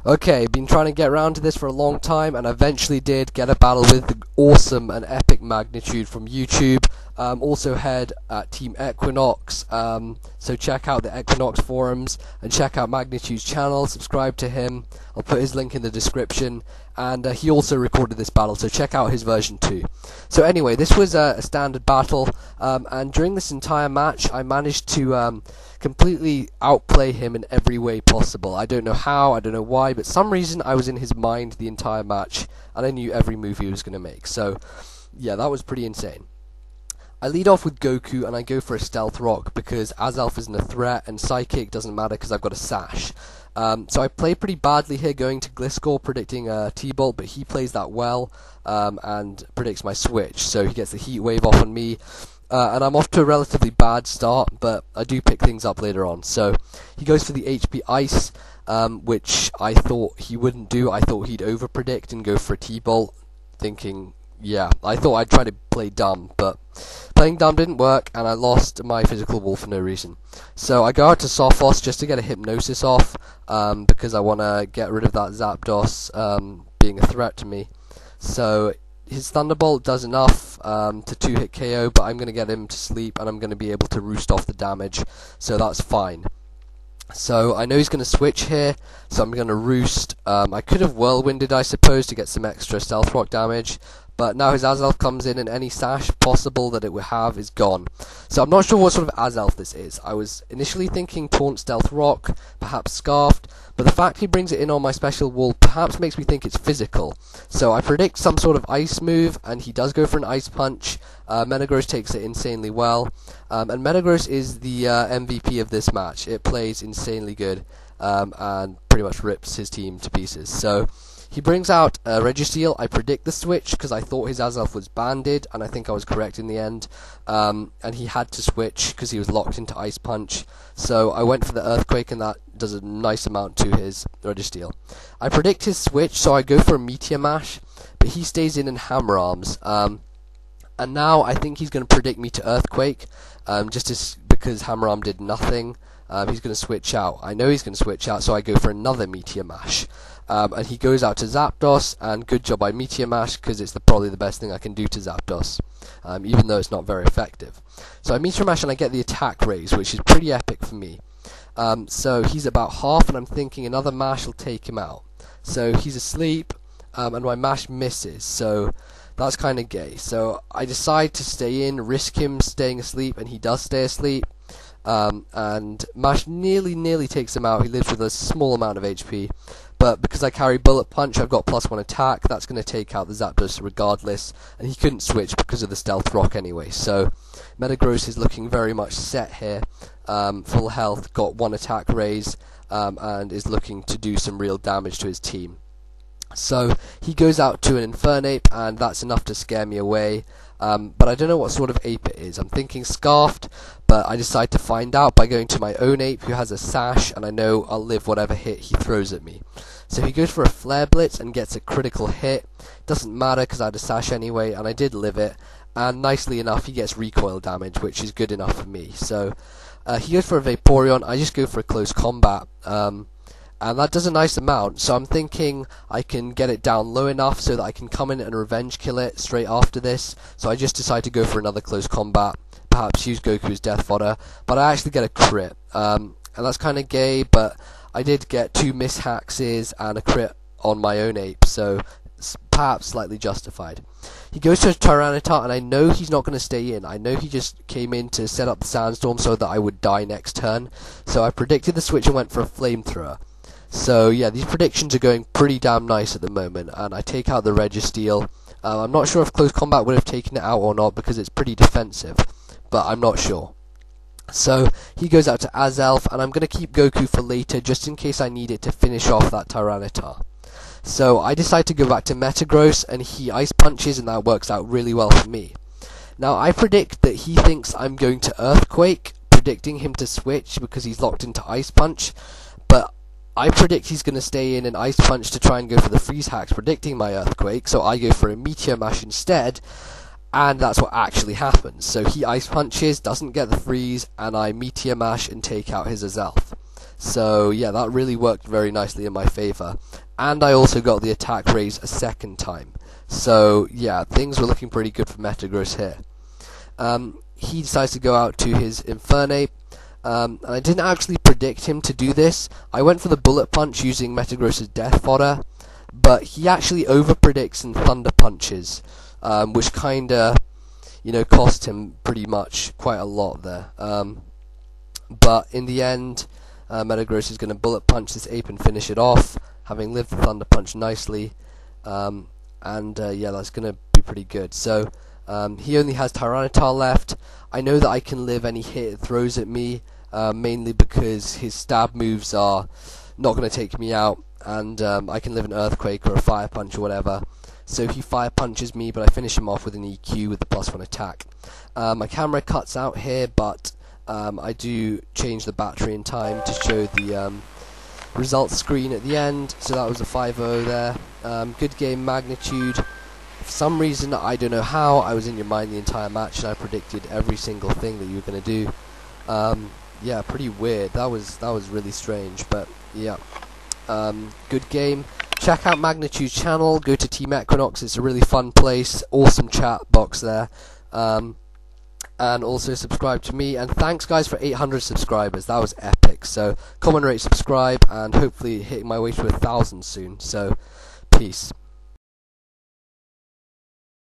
Okay, been trying to get around to this for a long time, and eventually did get a battle with the awesome and epic Magnitude from YouTube. Also head at Team Equinox, so check out the Equinox forums and check out Magnitude's channel, subscribe to him. I'll put his link in the description, and he also recorded this battle, so check out his version too. So anyway, this was a standard battle, and during this entire match I managed to completely outplay him in every way possible. I don't know how, I don't know why, but some reason I was in his mind the entire match, and I knew every move he was going to make. So yeah, that was pretty insane. I lead off with Goku and I go for a Stealth Rock because Azelf isn't a threat and Psychic doesn't matter because I've got a Sash. So I play pretty badly here going to Gliscor predicting a T-Bolt, but he plays that well and predicts my switch, so he gets the Heat Wave off on me. And I'm off to a relatively bad start, but I do pick things up later on. So he goes for the HP Ice, which I thought he wouldn't do. I thought he'd over-predict and go for a T-Bolt, thinking, yeah, I thought I'd try to play dumb, but playing dumb didn't work, and I lost my physical wall for no reason. So I go out to Sophos just to get a Hypnosis off, because I want to get rid of that Zapdos being a threat to me. So his Thunderbolt does enough to 2-hit KO, but I'm going to get him to sleep, and I'm going to be able to roost off the damage, so that's fine. So I know he's going to switch here, so I'm going to roost. I could have Whirlwinded, I suppose, to get some extra Stealth Rock damage, but now his Azelf comes in and any sash possible that it would have is gone. So I'm not sure what sort of Azelf this is. I was initially thinking Taunt Stealth Rock, perhaps Scarfed, but the fact he brings it in on my special wall perhaps makes me think it's physical. So I predict some sort of ice move, and he does go for an Ice Punch. Metagross takes it insanely well, and Metagross is the MVP of this match. It plays insanely good, and pretty much rips his team to pieces. So he brings out Registeel. I predict the switch because I thought his Azelf was banded, and I think I was correct in the end. And he had to switch because he was locked into Ice Punch. So I went for the Earthquake, and that does a nice amount to his Registeel. I predict his switch, so I go for a Meteor Mash, but he stays in and Hammer Arms. And now I think he's going to predict me to Earthquake, because Hammer Arm did nothing. He's going to switch out. I know he's going to switch out, so I go for another Meteor Mash. And he goes out to Zapdos, and good job I Meteor Mash, because it's probably the best thing I can do to Zapdos, even though it's not very effective. So I Meteor Mash and I get the attack raise, which is pretty epic for me. So he's about half, and I'm thinking another Mash will take him out. So he's asleep, and my Mash misses, so that's kind of gay. So I decide to stay in, risk him staying asleep, and he does stay asleep. And Mash nearly takes him out. He lives with a small amount of HP, but because I carry Bullet Punch, I've got +1 attack. That's going to take out the Zapdos regardless, and he couldn't switch because of the Stealth Rock anyway. So Metagross is looking very much set here. Full health, got 1 attack raise, and is looking to do some real damage to his team. So he goes out to an Infernape, and that's enough to scare me away. But I don't know what sort of ape it is. I'm thinking Scarfed, but I decide to find out by going to my own ape who has a sash, and I know I'll live whatever hit he throws at me. So he goes for a Flare Blitz and gets a critical hit. Doesn't matter because I had a sash anyway, and I did live it. And nicely enough, he gets recoil damage, which is good enough for me. So he goes for a Vaporeon. I just go for a close combat. And that does a nice amount, so I'm thinking I can get it down low enough so that I can come in and revenge kill it straight after this. So I just decide to go for another close combat, perhaps use Goku's Death Fodder, but I actually get a crit. And that's kind of gay, but I did get 2 mishaxes and a crit on my own ape, so it's perhaps slightly justified. He goes to a Tyranitar, and I know he's not going to stay in. I know he just came in to set up the Sandstorm so that I would die next turn. So I predicted the switch and went for a Flamethrower. So yeah, these predictions are going pretty damn nice at the moment, and I take out the Registeel. I'm not sure if close combat would have taken it out or not because it's pretty defensive, but I'm not sure. So he goes out to Azelf, and I'm going to keep Goku for later just in case I need it to finish off that Tyranitar. So I decide to go back to Metagross, and he Ice Punches, and that works out really well for me. Now I predict that he thinks I'm going to Earthquake, predicting him to switch because he's locked into Ice Punch, but I predict he's going to stay in an Ice Punch to try and go for the Freeze Hacks, predicting my Earthquake, so I go for a Meteor Mash instead, and that's what actually happens. So he Ice Punches, doesn't get the freeze, and I Meteor Mash and take out his Azelf. So yeah, that really worked very nicely in my favour. And I also got the attack raise a second time. So yeah, things were looking pretty good for Metagross here. He decides to go out to his Infernape. And I didn't actually predict him to do this. I went for the Bullet Punch using Metagross's Death Fodder, but he actually overpredicts and Thunder Punches, which kinda, cost him pretty much quite a lot there. But in the end, Metagross is going to Bullet Punch this ape and finish it off, having lived the Thunder Punch nicely. Yeah, that's going to be pretty good. So he only has Tyranitar left. I know that I can live any hit it throws at me, mainly because his stab moves are not going to take me out, and I can live an Earthquake or a Fire Punch or whatever. So he Fire Punches me, but I finish him off with an EQ with the +1 attack. My camera cuts out here, but I do change the battery in time to show the results screen at the end. So that was a 5-0 there. Good game, Magnitude. For some reason, I don't know how, I was in your mind the entire match and I predicted every single thing that you were going to do. Yeah, pretty weird. That was really strange, but yeah. Good game. Check out Magnitude's channel, go to Team Equinox, it's a really fun place, awesome chat box there. And also subscribe to me, and thanks guys for 800 subscribers, that was epic. So comment, rate, subscribe, and hopefully hitting my way to 1,000 soon. So peace.